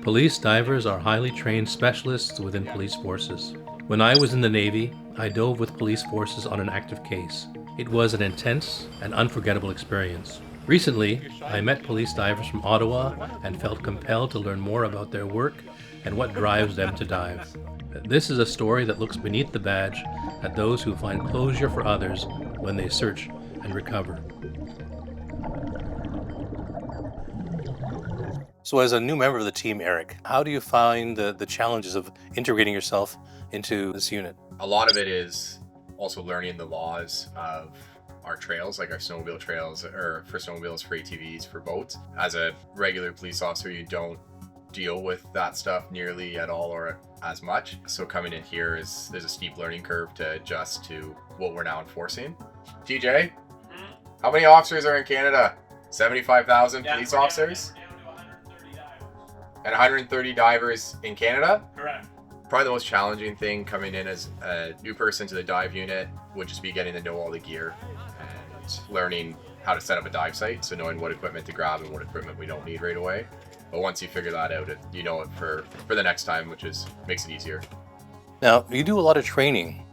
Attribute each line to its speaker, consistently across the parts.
Speaker 1: Police divers are highly trained specialists within police forces. When I was in the Navy, I dove with police forces on an active case. It was an intense and unforgettable experience. Recently, I met police divers from Ottawa and felt compelled to learn more about their work and what drives them to dive. This is a story that looks beneath the badge at those who find closure for others when they search and recover. So as a new member of the team, Eric, how do you find the challenges of integrating yourself into this unit?
Speaker 2: A lot of it is also learning the laws of our trails, like our snowmobile trails, or for snowmobiles, for ATVs, for boats. As a regular police officer, you don't deal with that stuff nearly at all or as much. So coming in here there's a steep learning curve to adjust to what we're now enforcing. TJ, how many officers are in Canada? 75,000 police officers? And 130 divers in Canada?
Speaker 3: Correct.
Speaker 2: Probably the most challenging thing coming in as a new person to the dive unit would just be getting to know all the gear and learning how to set up a dive site. So knowing what equipment to grab and what equipment we don't need right away. But once you figure that out, you know it for the next time, which makes it easier.
Speaker 1: Now, you do a lot of training.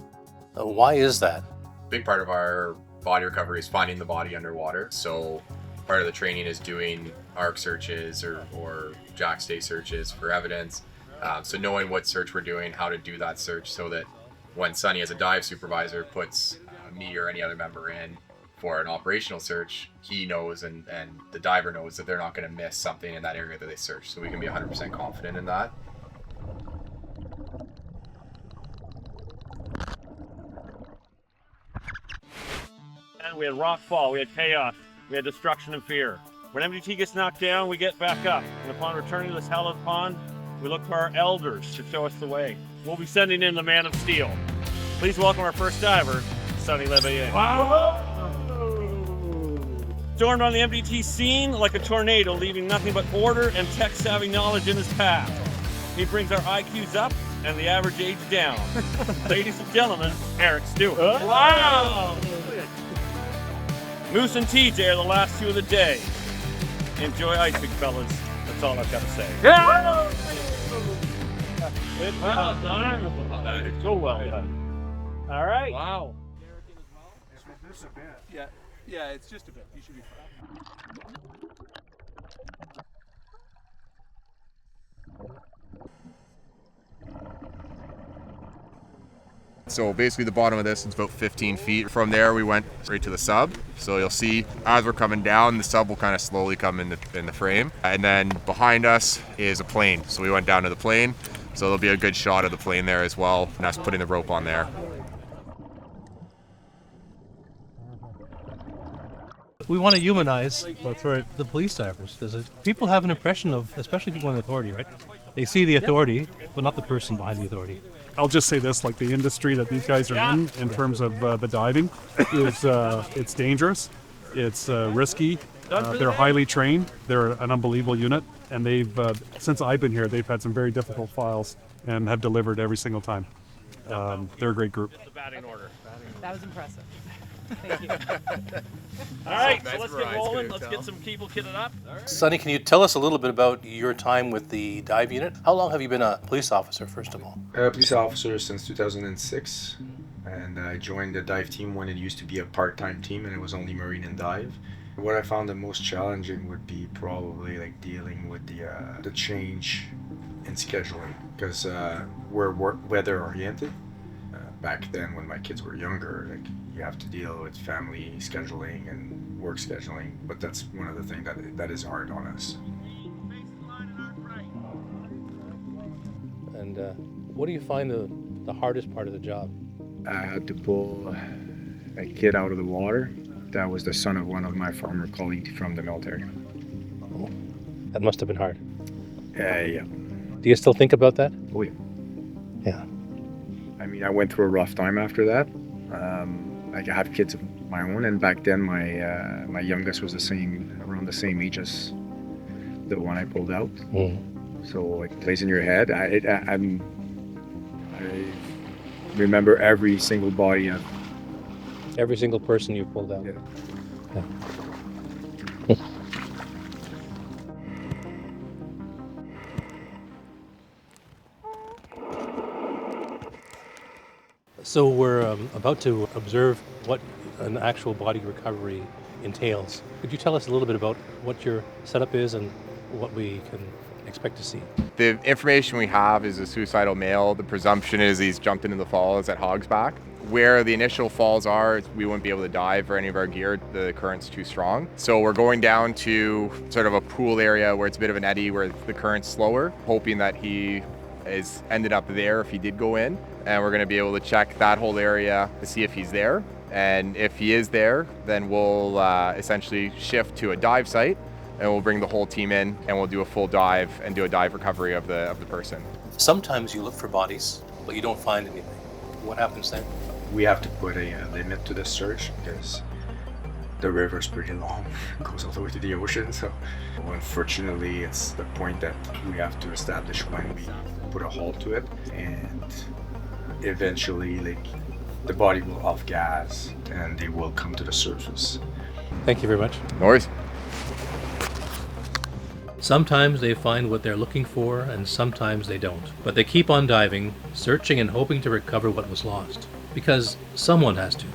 Speaker 1: Why is that?
Speaker 2: Big part of our body recovery is finding the body underwater. So part of the training is doing arc searches or jack stay searches for evidence. So knowing what search we're doing, how to do that search so that when Sonny as a dive supervisor puts me or any other member in for an operational search, he knows and the diver knows that they're not going to miss something in that area that they search. So we can be 100% confident in that.
Speaker 3: And we had rock fall, we had chaos, we had destruction and fear. When MDT gets knocked down, we get back up. And upon returning to this hallowed pond, we look for our elders to show us the way. We'll be sending in the Man of Steel. Please welcome our first diver, Sonny Leveille. Wow! Stormed on the MDT scene like a tornado, leaving nothing but order and tech-savvy knowledge in his path. He brings our IQs up and the average age down. Ladies and gentlemen, Eric Stewart. Wow! Moose and TJ are the last two of the day. Enjoy icing, fellas. That's all I've got to say. Yeah! Well done. So well done. All right.
Speaker 4: Wow. This a bit. Yeah, it's just a bit. You should be fine.
Speaker 2: So basically the bottom of this is about 15 feet. From there we went right to the sub. So you'll see as we're coming down, the sub will kind of slowly come in the frame. And then behind us is a plane. So we went down to the plane. So there'll be a good shot of the plane there as well. And that's putting the rope on there.
Speaker 1: We want to humanize the police divers. People have an impression of, especially people in authority, right? They see the authority, but not the person behind the authority.
Speaker 5: I'll just say this, like the industry that these guys are in terms of the diving, is it's dangerous, it's risky, they're highly trained, they're an unbelievable unit, and they've, since I've been here, they've had some very difficult files and have delivered every single time. They're a great group.
Speaker 3: The batting order.
Speaker 6: That was impressive. Thank you.
Speaker 3: All right, so let's get rolling. Let's get some people kitted up.
Speaker 1: Sonny, can you tell us a little bit about your time with the dive unit? How long have you been a police officer, first of all?
Speaker 7: Police officer since 2006, and I joined the dive team when it used to be a part-time team and it was only marine and dive. What I found the most challenging would be probably like dealing with the change in scheduling, because we're weather oriented. Back then when my kids were younger, like you have to deal with family scheduling and work scheduling, but that's one of the things that is hard on us.
Speaker 1: And what do you find the hardest part of the job?
Speaker 7: I had to pull a kid out of the water. That was the son of one of my former colleagues from the military.
Speaker 1: Oh, that must have been hard.
Speaker 7: Yeah.
Speaker 1: Do you still think about that?
Speaker 7: Oh yeah.
Speaker 1: Yeah.
Speaker 7: I mean, I went through a rough time after that. I have kids of my own, and back then my youngest was around the same age as the one I pulled out.
Speaker 1: Mm.
Speaker 7: So it plays in your head. I
Speaker 8: remember every single body.
Speaker 1: Every single person you pulled out.
Speaker 8: Yeah.
Speaker 1: So we're about to observe what an actual body recovery entails. Could you tell us a little bit about what your setup is and what we can expect to see?
Speaker 2: The information we have is a suicidal male. The presumption is he's jumped into the falls at Hogsback. Where the initial falls are, we wouldn't be able to dive or any of our gear. The current's too strong. So we're going down to sort of a pool area where it's a bit of an eddy where the current's slower, hoping that he is ended up there if he did go in. And we're going to be able to check that whole area to see if he's there. And if he is there, then we'll essentially shift to a dive site, and we'll bring the whole team in, and we'll do a full dive and do a dive recovery of the person.
Speaker 1: Sometimes you look for bodies, but you don't find anything. What happens then?
Speaker 7: We have to put a limit to the search because the river's pretty long. It goes all the way to the ocean. So unfortunately, it's the point that we have to establish when we put a halt to it. And eventually, like, the body will off gas and they will come to the surface.
Speaker 1: Thank you very much.
Speaker 2: No worries.
Speaker 1: Sometimes they find what they're looking for, and sometimes they don't. But they keep on diving, searching and hoping to recover what was lost. Because someone has to.